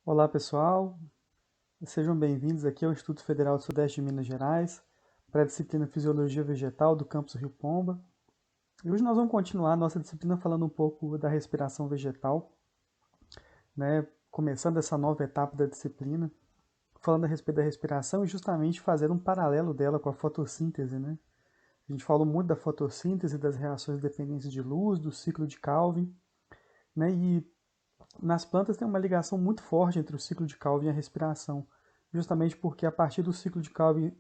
Olá pessoal, sejam bem-vindos aqui ao Instituto Federal do Sudeste de Minas Gerais, para a disciplina Fisiologia Vegetal do campus Rio Pomba. E hoje nós vamos continuar a nossa disciplina falando um pouco da respiração vegetal, né? Começando essa nova etapa da disciplina, falando a respeito da respiração e justamente fazer um paralelo dela com a fotossíntese, né? A gente falou muito da fotossíntese, das reações dependentes de luz, do ciclo de Calvin, né? E nas plantas tem uma ligação muito forte entre o ciclo de Calvin e a respiração, justamente porque a partir do ciclo de Calvin,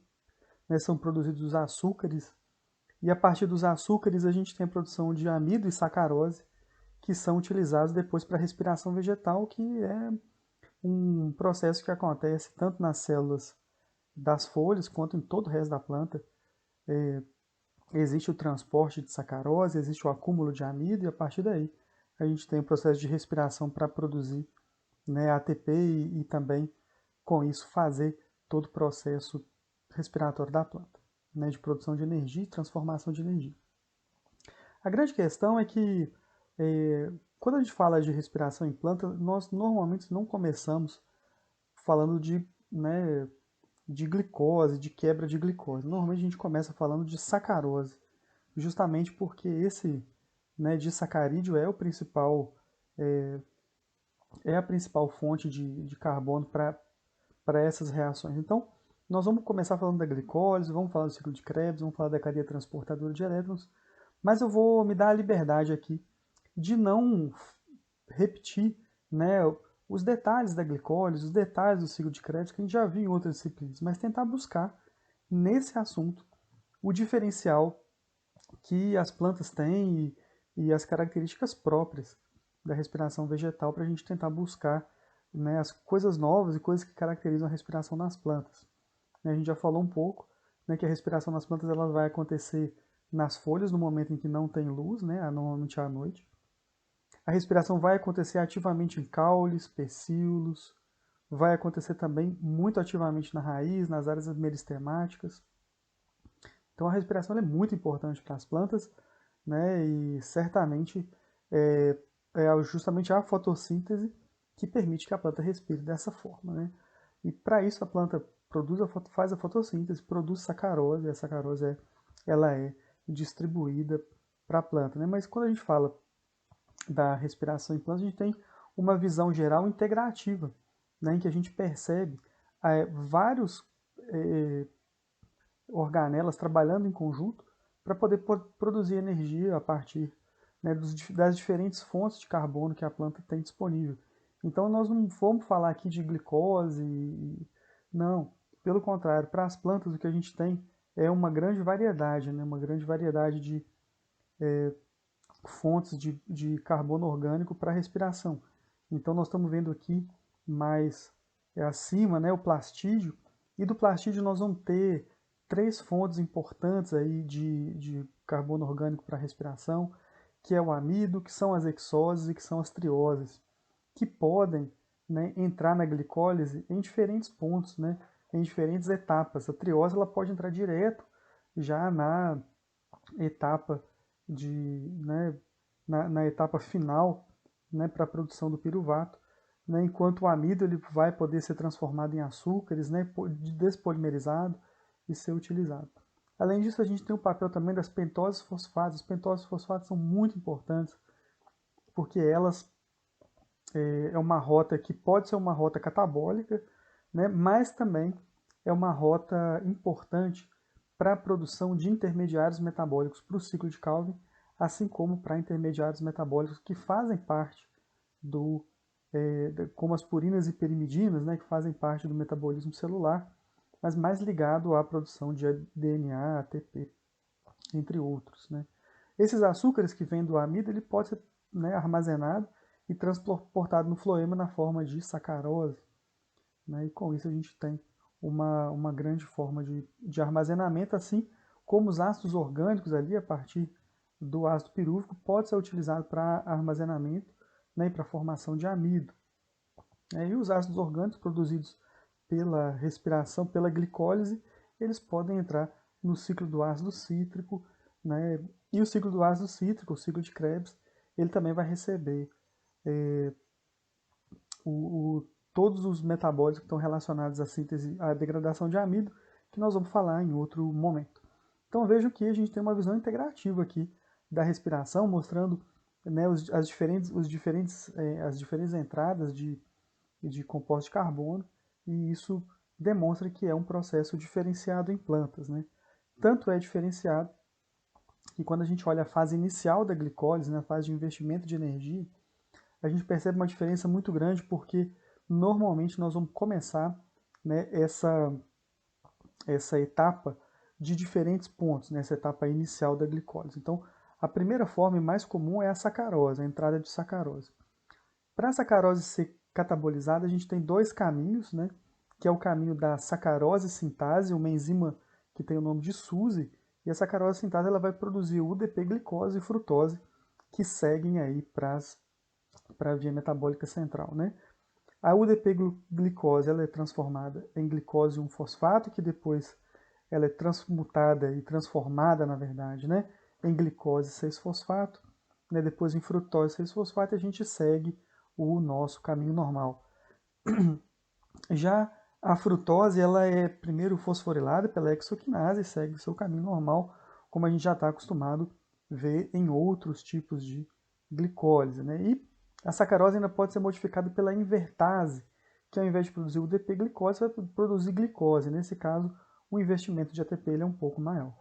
né, são produzidos os açúcares, e a partir dos açúcares a gente tem a produção de amido e sacarose, que são utilizados depois para a respiração vegetal, que é um processo que acontece tanto nas células das folhas quanto em todo o resto da planta. Existe o transporte de sacarose, existe o acúmulo de amido, e a partir daí a gente tem o processo de respiração para produzir, né, ATP e também, com isso, fazer todo o processo respiratório da planta, né, de produção de energia e transformação de energia. A grande questão é que, quando a gente fala de respiração em planta, nós normalmente não começamos falando né, de glicose, de quebra de glicose. Normalmente a gente começa falando de sacarose, justamente porque esse, né, disacarídeo é o principal, é a principal fonte de carbono para essas reações. Então, nós vamos começar falando da glicólise, vamos falar do ciclo de Krebs, vamos falar da cadeia transportadora de elétrons, mas eu vou me dar a liberdade aqui de não repetir, né, os detalhes da glicólise, os detalhes do ciclo de Krebs que a gente já viu em outras disciplinas, mas tentar buscar nesse assunto o diferencial que as plantas têm e as características próprias da respiração vegetal para a gente tentar buscar, né, as coisas novas e coisas que caracterizam a respiração nas plantas. A gente já falou um pouco, né, que a respiração nas plantas ela vai acontecer nas folhas no momento em que não tem luz, né, normalmente à noite. A respiração vai acontecer ativamente em caules, pecíolos, vai acontecer também muito ativamente na raiz, nas áreas meristemáticas. Então a respiração é muito importante para as plantas, né, e certamente é, é justamente a fotossíntese que permite que a planta respire dessa forma, né? E para isso a planta faz a fotossíntese, produz sacarose, e a sacarose ela é distribuída para a planta, né? Mas quando a gente fala da respiração em plantas, a gente tem uma visão geral integrativa, né, em que a gente percebe vários organelas trabalhando em conjunto para poder produzir energia a partir, né, das diferentes fontes de carbono que a planta tem disponível. Então nós não vamos falar aqui de glicose, não. Pelo contrário, para as plantas o que a gente tem é uma grande variedade, né, uma grande variedade de fontes de carbono orgânico para a respiração. Então nós estamos vendo aqui mais acima, né, o plastídio, e do plastídio nós vamos ter três fontes importantes aí de carbono orgânico para a respiração, que é o amido, que são as hexoses e que são as trioses, que podem, né, entrar na glicólise em diferentes pontos, né, em diferentes etapas. A triose ela pode entrar direto já na etapa né, na etapa final, né, para a produção do piruvato, né, enquanto o amido ele vai poder ser transformado em açúcares, né, despolimerizado e ser utilizado. Além disso, a gente tem o papel também das pentoses fosfatas. As pentoses fosfatas são muito importantes porque elas é uma rota que pode ser uma rota catabólica, né, mas também é uma rota importante para a produção de intermediários metabólicos para o ciclo de Calvin, assim como para intermediários metabólicos que fazem parte como as purinas e pirimidinas, né, que fazem parte do metabolismo celular, mas mais ligado à produção de DNA, ATP, entre outros, né. Esses açúcares que vêm do amido, ele pode ser, né, armazenado e transportado no floema na forma de sacarose, né, e com isso a gente tem uma grande forma de armazenamento, assim como os ácidos orgânicos ali, a partir do ácido pirúvico, pode ser utilizado para armazenamento, né, e para a formação de amido. E os ácidos orgânicos produzidos pela respiração, pela glicólise, eles podem entrar no ciclo do ácido cítrico, né? E o ciclo do ácido cítrico, o ciclo de Krebs, ele também vai receber o todos os metabólitos que estão relacionados à síntese, à degradação de amido, que nós vamos falar em outro momento. Então vejam que a gente tem uma visão integrativa aqui da respiração, mostrando, né, as diferentes entradas de compostos de carbono, e isso demonstra que é um processo diferenciado em plantas, né? Tanto é diferenciado que quando a gente olha a fase inicial da glicólise, na fase de investimento de energia, a gente percebe uma diferença muito grande, porque normalmente nós vamos começar, né, essa etapa de diferentes pontos, nessa etapa inicial da glicólise. Então, a primeira forma mais comum é a sacarose, a entrada de sacarose. Para a sacarose ser catabolizada, a gente tem dois caminhos, né? Que é o caminho da sacarose sintase, uma enzima que tem o nome de SUSE, e a sacarose sintase ela vai produzir UDP-glicose e frutose, que seguem aí para a via metabólica central, né? A UDP-glicose ela é transformada em glicose 1-fosfato, que depois ela é transmutada e transformada, na verdade, né, em glicose 6-fosfato, né, depois em frutose 6-fosfato, e a gente segue o nosso caminho normal. Já a frutose ela é primeiro fosforilada pela hexoquinase e segue o seu caminho normal, como a gente já está acostumado a ver em outros tipos de glicólise, né? E a sacarose ainda pode ser modificada pela invertase, que ao invés de produzir UDP-glicose, vai produzir glicose. Nesse caso, o investimento de ATP ele é um pouco maior.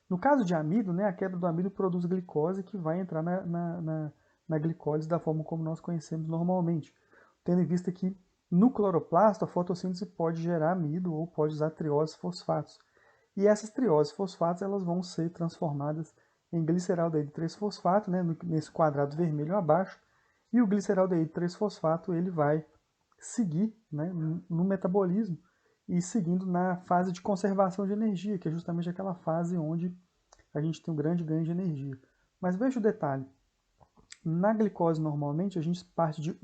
No caso de amido, né, a quebra do amido produz glicose que vai entrar na glicólise da forma como nós conhecemos normalmente, tendo em vista que no cloroplasto a fotossíntese pode gerar amido ou pode usar trioses fosfatos. E essas trioses fosfatos elas vão ser transformadas em gliceraldeído 3-fosfato, né, nesse quadrado vermelho abaixo, e o gliceraldeído 3-fosfato ele vai seguir, né, no metabolismo e seguindo na fase de conservação de energia, que é justamente aquela fase onde a gente tem um grande ganho de energia. Mas veja o detalhe, na glicose normalmente a gente parte de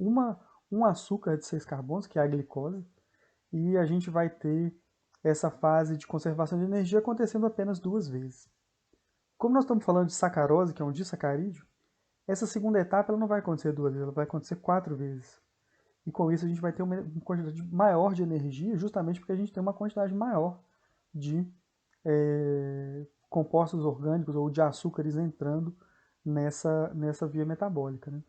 um açúcar de 6 carbonos, que é a glicose, e a gente vai ter essa fase de conservação de energia acontecendo apenas 2 vezes. Como nós estamos falando de sacarose, que é um disacarídeo, essa segunda etapa ela não vai acontecer 2 vezes, ela vai acontecer 4 vezes. E com isso a gente vai ter uma quantidade maior de energia, justamente porque a gente tem uma quantidade maior de compostos orgânicos ou de açúcares entrando nessa via metabólica, né?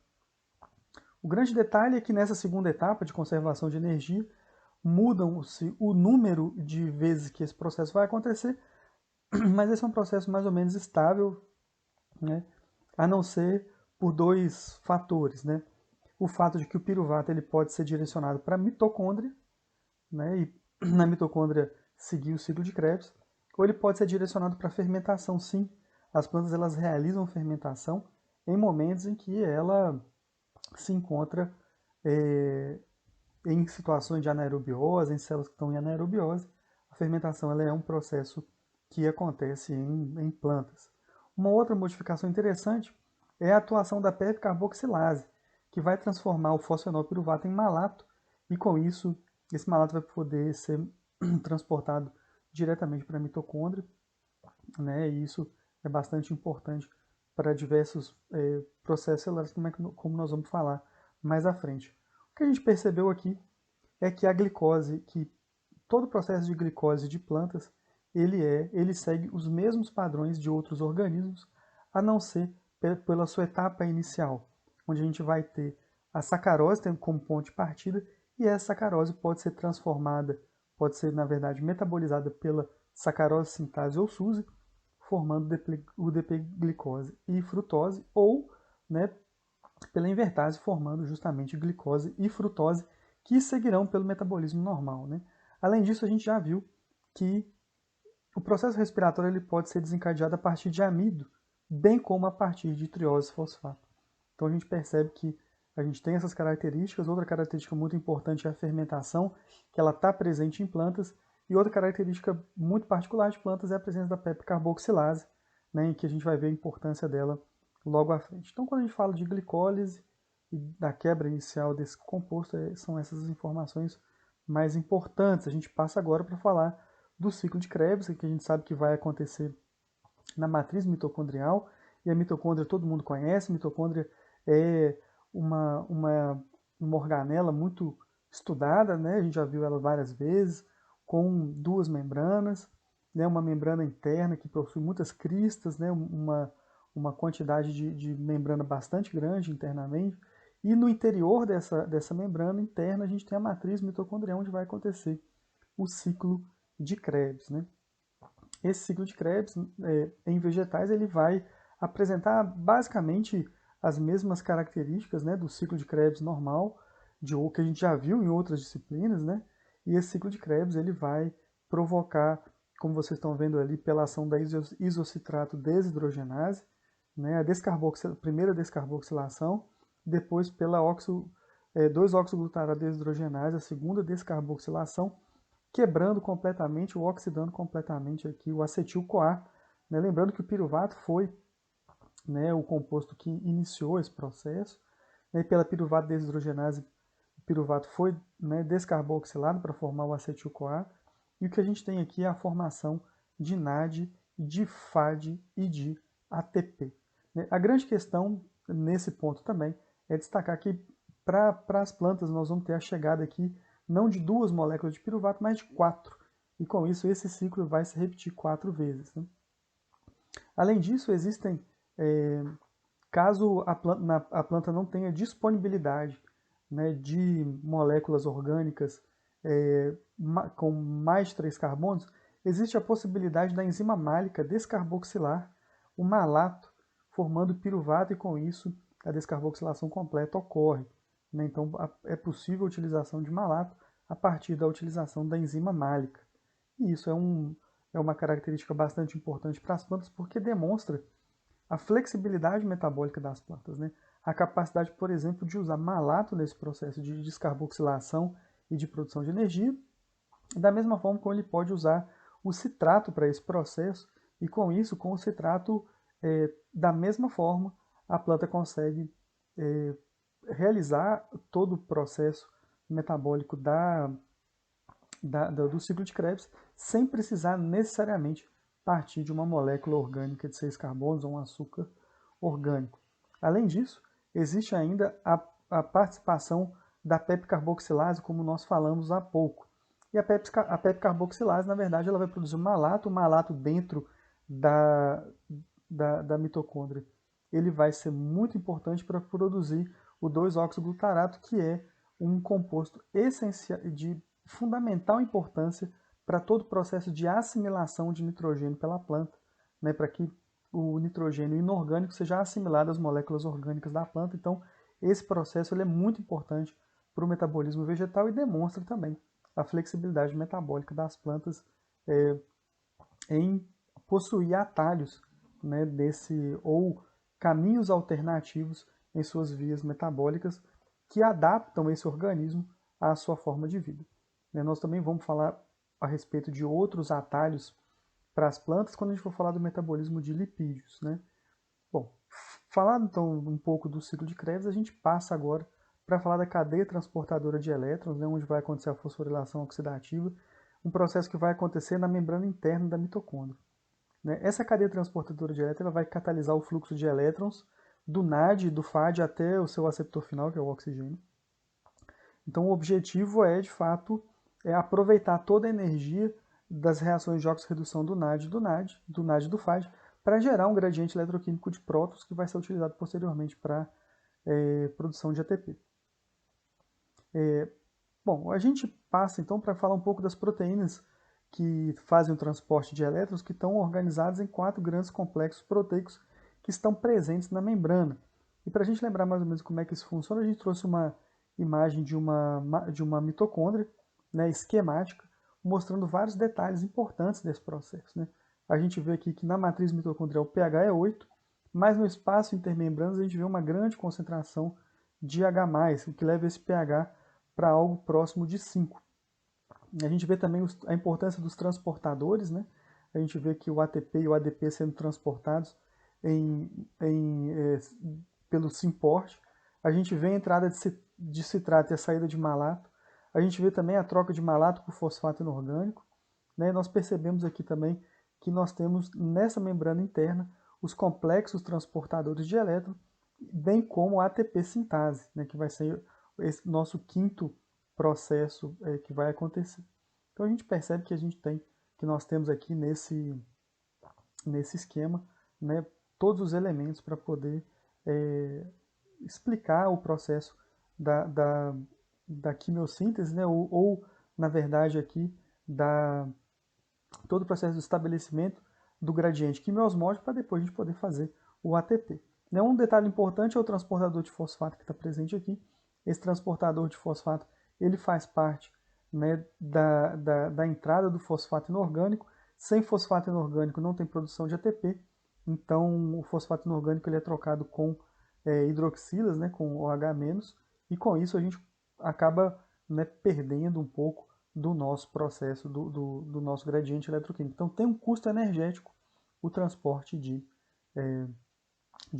O grande detalhe é que nessa segunda etapa de conservação de energia, mudam-se o número de vezes que esse processo vai acontecer, mas esse é um processo mais ou menos estável, né? A não ser por dois fatores, né? O fato de que o piruvato ele pode ser direcionado para a mitocôndria, né? E na mitocôndria seguir o ciclo de Krebs, ou ele pode ser direcionado para a fermentação, sim. As plantas elas realizam fermentação em momentos em que ela se encontra em situações de anaerobiose, em células que estão em anaerobiose. A fermentação ela é um processo que acontece em plantas. Uma outra modificação interessante é a atuação da PF-carboxilase, que vai transformar o fosfenol piruvato em malato, e com isso, esse malato vai poder ser transportado diretamente para a mitocôndria, né? E isso é bastante importante para diversos processos celulares, como nós vamos falar mais à frente. O que a gente percebeu aqui é que a glicose, que todo o processo de glicose de plantas, ele segue os mesmos padrões de outros organismos, a não ser pela sua etapa inicial, onde a gente vai ter a sacarose como ponto de partida, e essa sacarose pode ser transformada, pode ser, na verdade, metabolizada pela sacarose sintase ou SUSE, formando UDP-glicose e frutose, ou, né, pela invertase, formando justamente glicose e frutose, que seguirão pelo metabolismo normal, né? Além disso, a gente já viu que o processo respiratório ele pode ser desencadeado a partir de amido, bem como a partir de triose fosfato. Então a gente percebe que a gente tem essas características. Outra característica muito importante é a fermentação, que ela está presente em plantas. E outra característica muito particular de plantas é a presença da PEP-carboxilase, né, em que a gente vai ver a importância dela logo à frente. Então quando a gente fala de glicólise e da quebra inicial desse composto, são essas as informações mais importantes. A gente passa agora para falar do ciclo de Krebs, que a gente sabe que vai acontecer na matriz mitocondrial, e a mitocôndria todo mundo conhece. A mitocôndria é uma organela muito estudada, né? A gente já viu ela várias vezes, com duas membranas, né? Uma membrana interna que possui muitas cristas, né? Uma quantidade de membrana bastante grande internamente, e no interior dessa membrana interna a gente tem a matriz mitocondrial, onde vai acontecer o ciclo de Krebs, né? Esse ciclo de Krebs, em vegetais, ele vai apresentar basicamente as mesmas características, né, do ciclo de Krebs normal, que a gente já viu em outras disciplinas, né? E esse ciclo de Krebs ele vai provocar, como vocês estão vendo ali, pela ação da isocitrato desidrogenase, né, a primeira descarboxilação, depois pela 2-oxoglutarato desidrogenase, a segunda descarboxilação, quebrando completamente, ou oxidando completamente aqui o acetil-CoA, né? Lembrando que o piruvato foi, né, o composto que iniciou esse processo, né? E pela piruvato desidrogenase, o piruvato foi, né, descarboxilado para formar o acetil-CoA, e o que a gente tem aqui é a formação de NAD, de FAD e de ATP. Né? A grande questão nesse ponto também é destacar que para as plantas nós vamos ter a chegada aqui não de 2 moléculas de piruvato, mas de 4. E com isso esse ciclo vai se repetir 4 vezes. Né? Além disso, existem, caso a planta não tenha disponibilidade, né, de moléculas orgânicas com mais de 3 carbonos, existe a possibilidade da enzima málica descarboxilar o malato, formando piruvato, e com isso a descarboxilação completa ocorre. Né? Então é possível a utilização de malato a partir da utilização da enzima málica. E isso é uma característica bastante importante para as plantas, porque demonstra a flexibilidade metabólica das plantas, né? A capacidade, por exemplo, de usar malato nesse processo de descarboxilação e de produção de energia, da mesma forma como ele pode usar o citrato para esse processo, e com isso, com o citrato, da mesma forma, a planta consegue realizar todo o processo metabólico do ciclo de Krebs sem precisar necessariamente partir de uma molécula orgânica de 6 carbonos ou um açúcar orgânico. Além disso, existe ainda a participação da pepcarboxilase, como nós falamos há pouco. E a pepcarboxilase, na verdade, ela vai produzir o malato dentro da mitocôndria. Ele vai ser muito importante para produzir o 2-oxoglutarato, que é um composto essencial, de fundamental importância para todo o processo de assimilação de nitrogênio pela planta, né, para que o nitrogênio inorgânico seja assimilado às moléculas orgânicas da planta. Então, esse processo ele é muito importante para o metabolismo vegetal e demonstra também a flexibilidade metabólica das plantas em possuir atalhos, né, ou caminhos alternativos em suas vias metabólicas que adaptam esse organismo à sua forma de vida. Nós também vamos falar a respeito de outros atalhos para as plantas quando a gente for falar do metabolismo de lipídios. Né? Bom, falando então um pouco do ciclo de Krebs, a gente passa agora para falar da cadeia transportadora de elétrons, né, onde vai acontecer a fosforilação oxidativa, um processo que vai acontecer na membrana interna da mitocôndria. Né? Essa cadeia transportadora de elétrons vai catalisar o fluxo de elétrons do NAD e do FAD até o seu aceptor final, que é o oxigênio. Então o objetivo é, de fato, aproveitar toda a energia das reações de oxirredução do NAD e do FAD, para gerar um gradiente eletroquímico de prótons que vai ser utilizado posteriormente para produção de ATP. Bom, a gente passa então para falar um pouco das proteínas que fazem o transporte de elétrons, que estão organizadas em 4 grandes complexos proteicos que estão presentes na membrana. E para a gente lembrar mais ou menos como é que isso funciona, a gente trouxe uma imagem de uma mitocôndria, né, esquemática, mostrando vários detalhes importantes desse processo. Né? A gente vê aqui que na matriz mitocondrial o pH é 8, mas no espaço intermembranas a gente vê uma grande concentração de H+, o que leva esse pH para algo próximo de 5. A gente vê também a importância dos transportadores, né? A gente vê que o ATP e o ADP sendo transportados pelo SYMPORT. A gente vê a entrada de citrato e a saída de malato. A gente vê também a troca de malato por fosfato inorgânico. Né? Nós percebemos aqui também que nós temos nessa membrana interna os complexos transportadores de elétron, bem como a ATP sintase, né? Que vai ser esse nosso quinto processo que vai acontecer. Então a gente percebe que nós temos aqui nesse esquema, né, todos os elementos para poder explicar o processo da quimiossíntese, né, na verdade aqui todo o processo de estabelecimento do gradiente quimiosmótico para depois a gente poder fazer o ATP. Um detalhe importante é o transportador de fosfato que está presente aqui. Esse transportador de fosfato ele faz parte, né, da entrada do fosfato inorgânico. Sem fosfato inorgânico não tem produção de ATP, então o fosfato inorgânico ele é trocado com hidroxilas, né, com OH-, e com isso a gente acaba, né, perdendo um pouco do nosso processo, do nosso gradiente eletroquímico. Então tem um custo energético o transporte de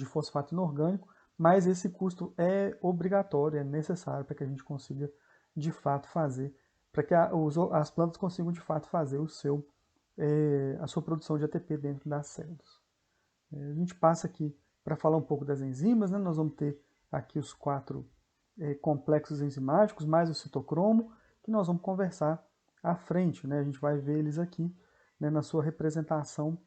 fosfato inorgânico, mas esse custo é obrigatório, é necessário para que a gente consiga de fato fazer, para que as plantas consigam de fato fazer a sua produção de ATP dentro das células. A gente passa aqui para falar um pouco das enzimas, né? Nós vamos ter aqui os 4 complexos enzimáticos, mais o citocromo, que nós vamos conversar à frente, né? A gente vai ver eles aqui, né, na sua representação,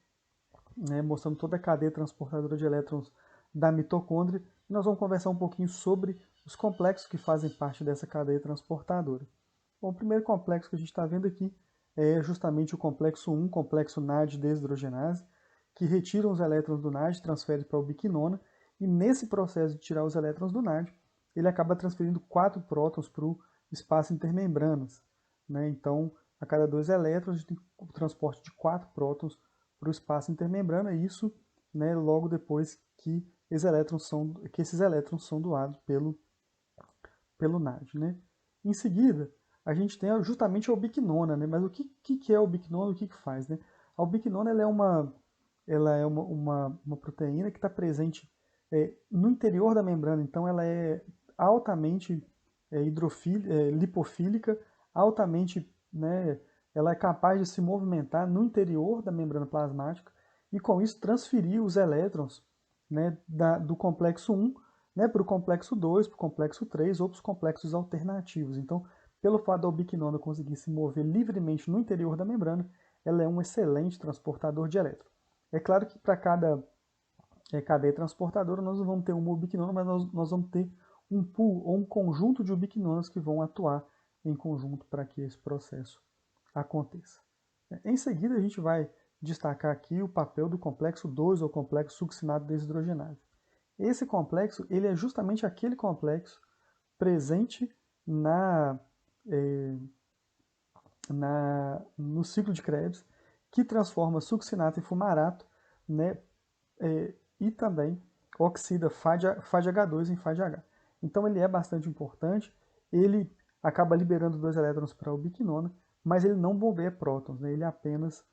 né, mostrando toda a cadeia transportadora de elétrons da mitocôndria. E nós vamos conversar um pouquinho sobre os complexos que fazem parte dessa cadeia transportadora. Bom, o primeiro complexo que a gente está vendo aqui é justamente o complexo 1, complexo NAD desidrogenase, que retira os elétrons do NAD, transfere para a ubiquinona, e nesse processo de tirar os elétrons do NAD, ele acaba transferindo 4 prótons para o espaço intermembranas, né? Então, a cada 2 elétrons, a gente tem o transporte de 4 prótons para o espaço intermembrana, e isso, né, logo depois que esses elétrons são doados pelo NAD, né? Em seguida, a gente tem justamente a ubiquinona, né? Mas o que é a ubiquinona, o que faz, né? A ubiquinona ela é uma proteína que está presente no interior da membrana, então ela é altamente lipofílica, altamente, né, ela é capaz de se movimentar no interior da membrana plasmática e com isso transferir os elétrons, né, do complexo 1, né, para o complexo 2, para o complexo 3 ou para os complexos alternativos. Então, pelo fato da ubiquinona conseguir se mover livremente no interior da membrana, ela é um excelente transportador de elétrons. É claro que para cada cadeia transportadora nós não vamos ter uma ubiquinona, mas nós vamos ter um pool ou um conjunto de ubiquinonas que vão atuar em conjunto para que esse processo aconteça. Em seguida, a gente vai destacar aqui o papel do complexo 2, ou complexo succinado desidrogenase. Esse complexo ele é justamente aquele complexo presente no ciclo de Krebs, que transforma succinato em fumarato, né, e também oxida FADH2 em FADH. Então ele é bastante importante, ele acaba liberando 2 elétrons para a ubiquinona, mas ele não bombeia prótons, né, ele apenas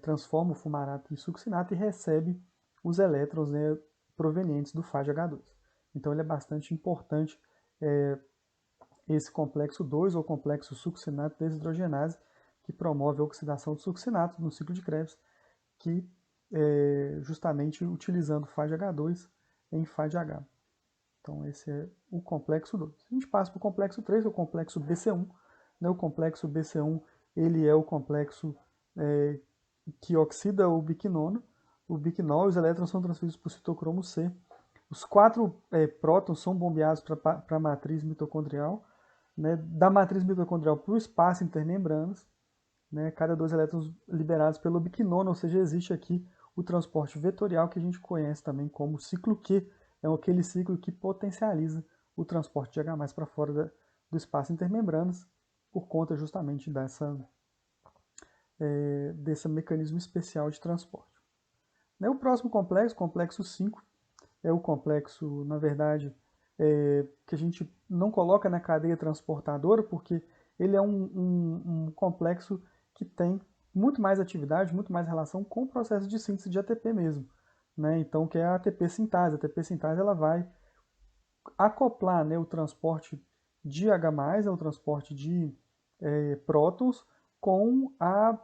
transforma o fumarato em succinato e recebe os elétrons, né, provenientes do FADH2. Então ele é bastante importante, esse complexo 2 ou complexo succinato desidrogenase, que promove a oxidação do succinato no ciclo de Krebs, que justamente utilizando FADH2 em FADH. Então esse é o complexo 2. A gente passa para o complexo 3, que é o complexo BC1. Né? O complexo BC1 ele é o complexo que oxida o biquinona, o biquinol, e os elétrons são transferidos para o citocromo C. Os 4 prótons são bombeados para a matriz mitocondrial, né? Da matriz mitocondrial para o espaço intermembranas, né? Cada 2 elétrons liberados pela ubiquinona, ou seja, existe aqui o transporte vetorial que a gente conhece também como ciclo Q, é aquele ciclo que potencializa o transporte de H+ para fora do espaço intermembranas, por conta justamente desse mecanismo especial de transporte. Né? O próximo complexo, complexo 5, é o complexo, na verdade, que a gente não coloca na cadeia transportadora, porque ele é um complexo que tem muito mais atividade, muito mais relação com o processo de síntese de ATP mesmo. Né? Então, que é a ATP sintase. A ATP sintase ela vai acoplar, né, o transporte de H+, o transporte de prótons, com a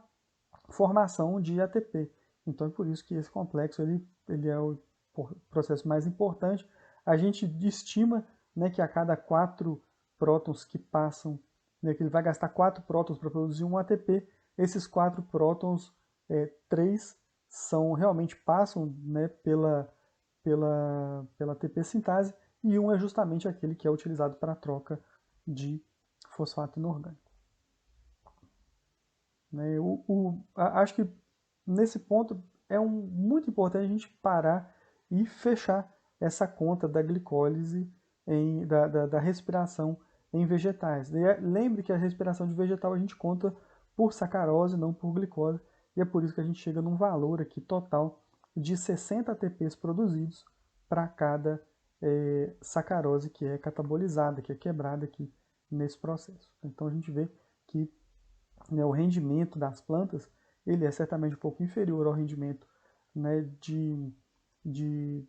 formação de ATP. Então, é por isso que esse complexo ele é o processo mais importante. A gente estima, né, que a cada 4 prótons que passam né, que ele vai gastar 4 prótons para produzir um ATP, esses 4 prótons, 3 realmente passam, né, pela ATP sintase, e um é justamente aquele que é utilizado para a troca de fosfato inorgânico. Né, acho que nesse ponto é muito importante a gente parar e fechar essa conta da glicólise, da respiração em vegetais. Lembre que a respiração de vegetal a gente conta por sacarose, não por glicose, e é por isso que a gente chega num valor aqui total de 60 ATPs produzidos para cada sacarose que é catabolizada, que é quebrada aqui nesse processo. Então a gente vê que, né, o rendimento das plantas ele é certamente um pouco inferior ao rendimento, né, de, de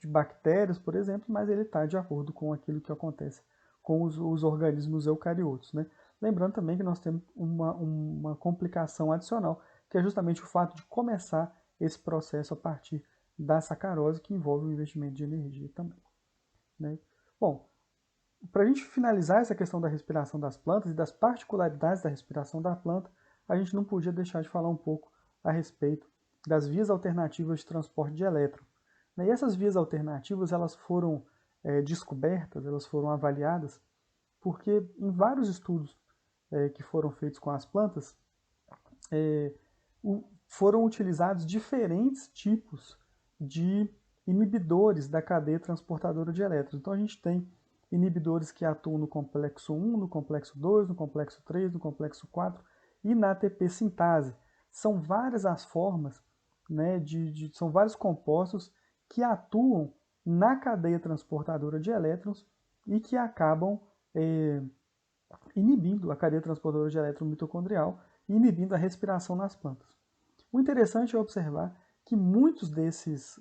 bactérias, por exemplo, mas ele está de acordo com aquilo que acontece com os organismos eucariotos. Né? Lembrando também que nós temos uma complicação adicional, que é justamente o fato de começar esse processo a partir da sacarose, que envolve o investimento de energia também. Né? Bom, para a gente finalizar essa questão da respiração das plantas e das particularidades da respiração da planta, a gente não podia deixar de falar um pouco a respeito das vias alternativas de transporte de elétron. E essas vias alternativas elas foram descobertas, elas foram avaliadas, porque em vários estudos que foram feitos com as plantas, foram utilizados diferentes tipos de inibidores da cadeia transportadora de elétrons. Então a gente tem inibidores que atuam no complexo 1, no complexo 2, no complexo 3, no complexo 4 e na ATP sintase. São várias as formas, né, são vários compostos que atuam na cadeia transportadora de elétrons e que acabam inibindo a cadeia transportadora de elétron mitocondrial e inibindo a respiração nas plantas. O interessante é observar que muitos desses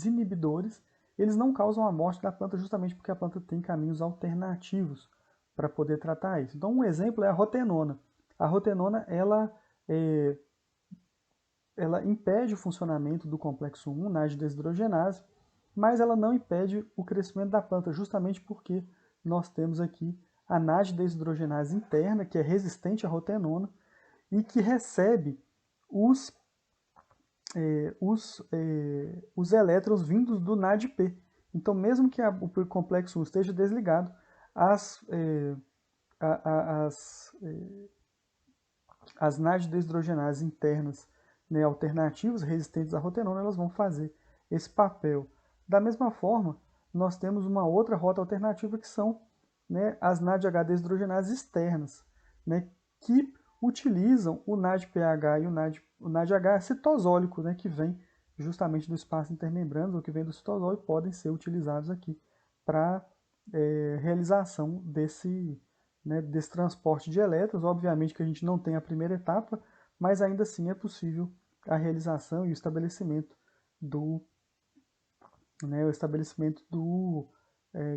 inibidores eles não causam a morte da planta justamente porque a planta tem caminhos alternativos para poder tratar isso. Então, um exemplo é a rotenona. A rotenona ela impede o funcionamento do complexo 1 na desidrogenase, mas ela não impede o crescimento da planta, justamente porque nós temos aqui a NAD-desidrogenase interna, que é resistente à rotenona e que recebe os elétrons vindos do NADP. Então, mesmo que o complexo 1 esteja desligado, as NAD-desidrogenases internas, né, alternativas, resistentes à rotenona, elas vão fazer esse papel. Da mesma forma, nós temos uma outra rota alternativa que são, né, as NADH-desidrogenases externas, né, que utilizam o NADPH e o NADH citosólico, né, que vem justamente do espaço intermembrano, ou que vem do citosol, e podem ser utilizados aqui para realização desse transporte de elétrons. Obviamente que a gente não tem a primeira etapa, mas ainda assim é possível a realização e o estabelecimento do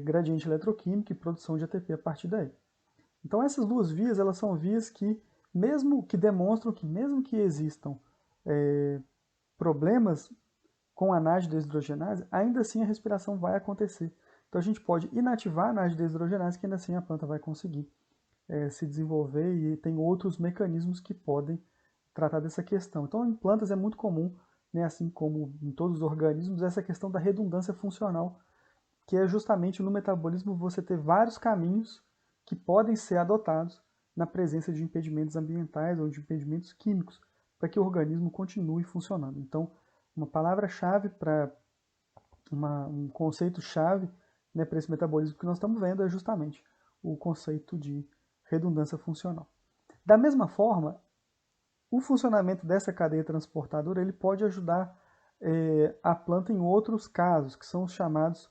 gradiente eletroquímico e produção de ATP a partir daí. Então essas duas vias, elas são vias que demonstram que mesmo que existam problemas com a NAD-desidrogenase, ainda assim a respiração vai acontecer. Então a gente pode inativar a NAD-desidrogenase, que ainda assim a planta vai conseguir se desenvolver, e tem outros mecanismos que podem tratar dessa questão. Então em plantas é muito comum, né, assim como em todos os organismos, essa questão da redundância funcional, que é justamente no metabolismo você ter vários caminhos que podem ser adotados na presença de impedimentos ambientais ou de impedimentos químicos, para que o organismo continue funcionando. Então, uma palavra-chave para um conceito-chave, né, para esse metabolismo que nós estamos vendo é justamente o conceito de redundância funcional. Da mesma forma, o funcionamento dessa cadeia transportadora ele pode ajudar a planta em outros casos, que são os chamados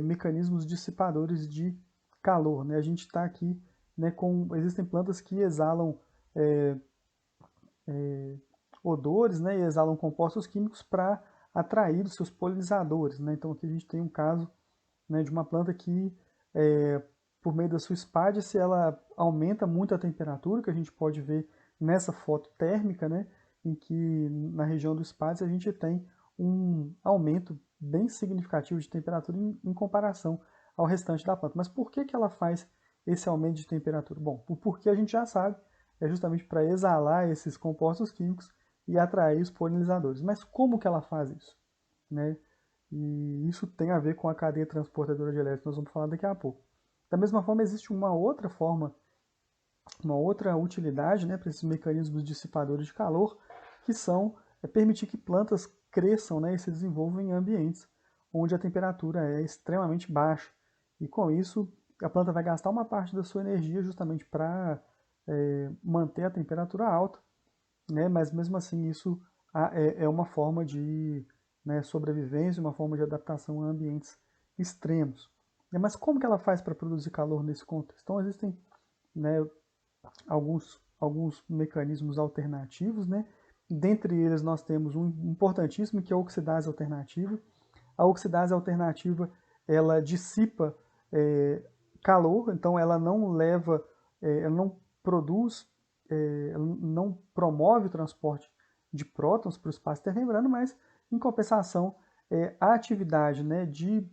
mecanismos dissipadores de calor. Né? A gente está aqui, né, existem plantas que exalam odores, né, e exalam compostos químicos para atrair os seus polinizadores. Né? Então aqui a gente tem um caso, né, de uma planta que, por meio da sua espádice, ela aumenta muito a temperatura, que a gente pode ver nessa foto térmica, né, em que na região do espádice a gente tem um aumento bem significativo de temperatura em comparação ao restante da planta. Mas por que ela faz esse aumento de temperatura? Bom, o porquê a gente já sabe, é justamente para exalar esses compostos químicos e atrair os polinizadores. Mas como que ela faz isso? Né? E isso tem a ver com a cadeia transportadora de elétrons, nós vamos falar daqui a pouco. Da mesma forma, existe uma outra forma, uma outra utilidade, né, para esses mecanismos dissipadores de calor, que são permitir que plantas cresçam, né, e se desenvolvam em ambientes onde a temperatura é extremamente baixa. E com isso, a planta vai gastar uma parte da sua energia justamente para manter a temperatura alta, né, mas mesmo assim isso é uma forma de, né, sobrevivência, uma forma de adaptação a ambientes extremos. Mas como que ela faz para produzir calor nesse contexto? Então existem, né, alguns mecanismos alternativos, né? Dentre eles nós temos um importantíssimo que é a oxidase alternativa. A oxidase alternativa ela dissipa calor, então ela não leva, ela não produz, ela não promove o transporte de prótons para o espaço intermembrano, mas em compensação a atividade, né, de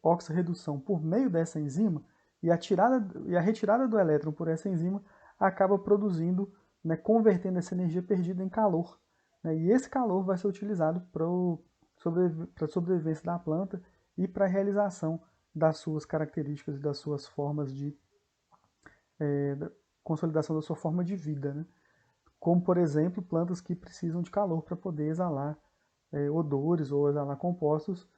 oxirredução por meio dessa enzima e a retirada do elétron por essa enzima acaba produzindo, né, convertendo essa energia perdida em calor. Né, e esse calor vai ser utilizado para a sobrevivência da planta e para a realização das suas características e das suas formas de da consolidação da sua forma de vida. Né? Como, por exemplo, plantas que precisam de calor para poder exalar odores ou exalar compostos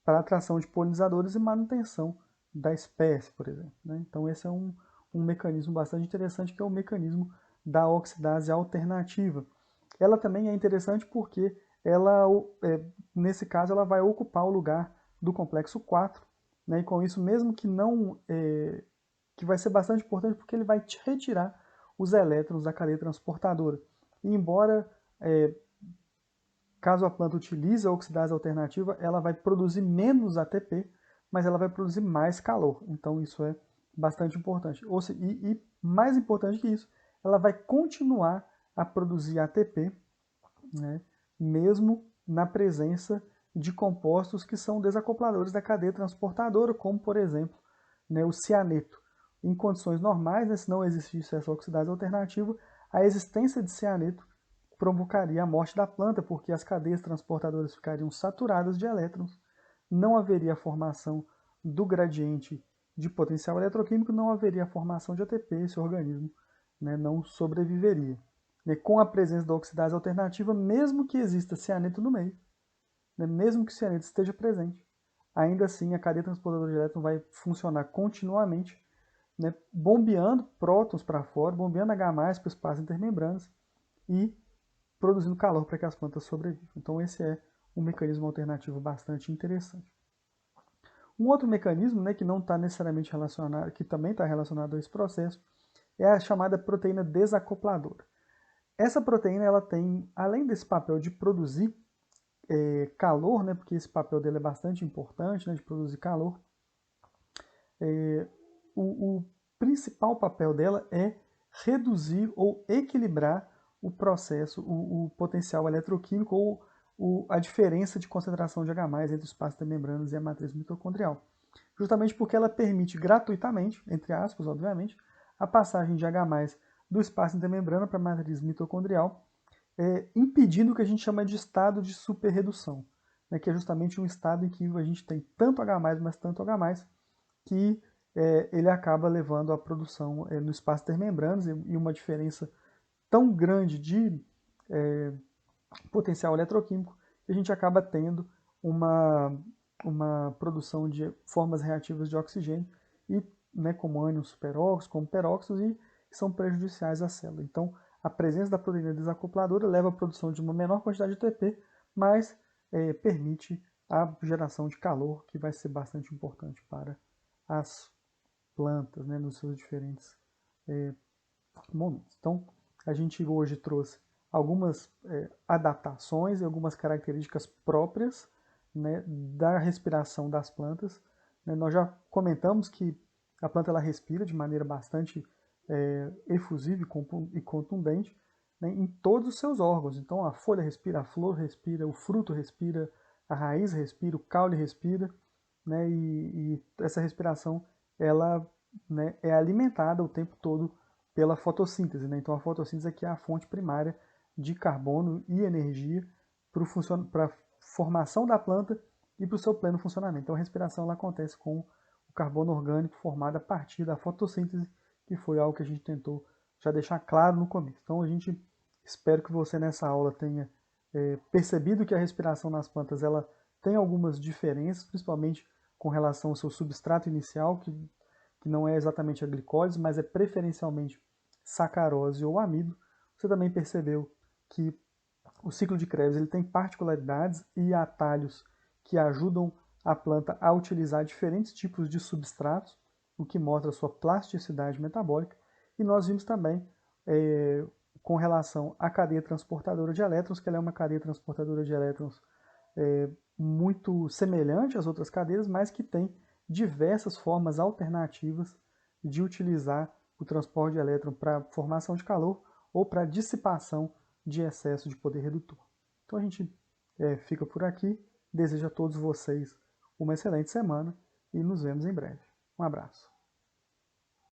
para atração de polinizadores e manutenção da espécie, por exemplo. Né? Então esse é um mecanismo bastante interessante, que é o mecanismo da oxidase alternativa. Ela também é interessante porque ela, nesse caso, ela vai ocupar o lugar do complexo 4, né? E com isso, mesmo que não, que vai ser bastante importante porque ele vai retirar os elétrons da cadeia transportadora. E embora caso a planta utilize a oxidase alternativa, ela vai produzir menos ATP, mas ela vai produzir mais calor. Então isso é bastante importante. E mais importante que isso, ela vai continuar a produzir ATP, né, mesmo na presença de compostos que são desacopladores da cadeia transportadora, como por exemplo, né, o cianeto. Em condições normais, né, se não existisse essa oxidase alternativa, a existência de cianeto provocaria a morte da planta, porque as cadeias transportadoras ficariam saturadas de elétrons, não haveria a formação do gradiente de potencial eletroquímico, não haveria a formação de ATP, esse organismo, né, não sobreviveria. E com a presença da oxidase alternativa, mesmo que exista cianeto no meio, né, mesmo que o cianeto esteja presente, ainda assim a cadeia transportadora de elétrons vai funcionar continuamente, né, bombeando prótons para fora, bombeando H+ para o espaço intermembranas e produzindo calor para que as plantas sobrevivam. Então esse é um mecanismo alternativo bastante interessante. Um outro mecanismo, né, que não está necessariamente relacionado, que também está relacionado a esse processo, é a chamada proteína desacopladora. Essa proteína ela tem, além desse papel de produzir calor, né, porque esse papel dele é bastante importante, né, de produzir calor, o principal papel dela é reduzir ou equilibrar o processo, o potencial eletroquímico ou a diferença de concentração de H+ entre o espaço das membranas e a matriz mitocondrial. Justamente porque ela permite gratuitamente, entre aspas, obviamente, a passagem de H+ do espaço intermembrana para a matriz mitocondrial, impedindo o que a gente chama de estado de superredução, né, que é justamente um estado em que a gente tem tanto H+, mas tanto H+, que ele acaba levando à produção no espaço intermembranas e uma diferença tão grande de potencial eletroquímico que a gente acaba tendo uma produção de formas reativas de oxigênio, e, né, como ânions superóxidos, como peróxidos, e que são prejudiciais à célula. Então, a presença da proteína desacopladora leva à produção de uma menor quantidade de ATP, mas permite a geração de calor, que vai ser bastante importante para as plantas, né, nos seus diferentes momentos. Então, a gente hoje trouxe algumas adaptações e algumas características próprias, né, da respiração das plantas. Né? Nós já comentamos que a planta ela respira de maneira bastante efusiva e contundente, né, em todos os seus órgãos. Então, a folha respira, a flor respira, o fruto respira, a raiz respira, o caule respira. né, e essa respiração ela, né, é alimentada o tempo todo pela fotossíntese, né? Então a fotossíntese aqui é a fonte primária de carbono e energia para a formação da planta e para o seu pleno funcionamento. Então a respiração ela acontece com o carbono orgânico formado a partir da fotossíntese, que foi algo que a gente tentou já deixar claro no começo. Então a gente espero que você nessa aula tenha percebido que a respiração nas plantas ela tem algumas diferenças, principalmente com relação ao seu substrato inicial, que não é exatamente a glicose, mas é preferencialmente sacarose ou amido. Você também percebeu que o ciclo de Krebs ele tem particularidades e atalhos que ajudam a planta a utilizar diferentes tipos de substratos, o que mostra a sua plasticidade metabólica. E nós vimos também com relação à cadeia transportadora de elétrons, que ela é uma cadeia transportadora de elétrons muito semelhante às outras cadeias, mas que tem diversas formas alternativas de utilizar o transporte de elétron para formação de calor ou para dissipação de excesso de poder redutor. Então a gente fica por aqui. Desejo a todos vocês uma excelente semana e nos vemos em breve. Um abraço.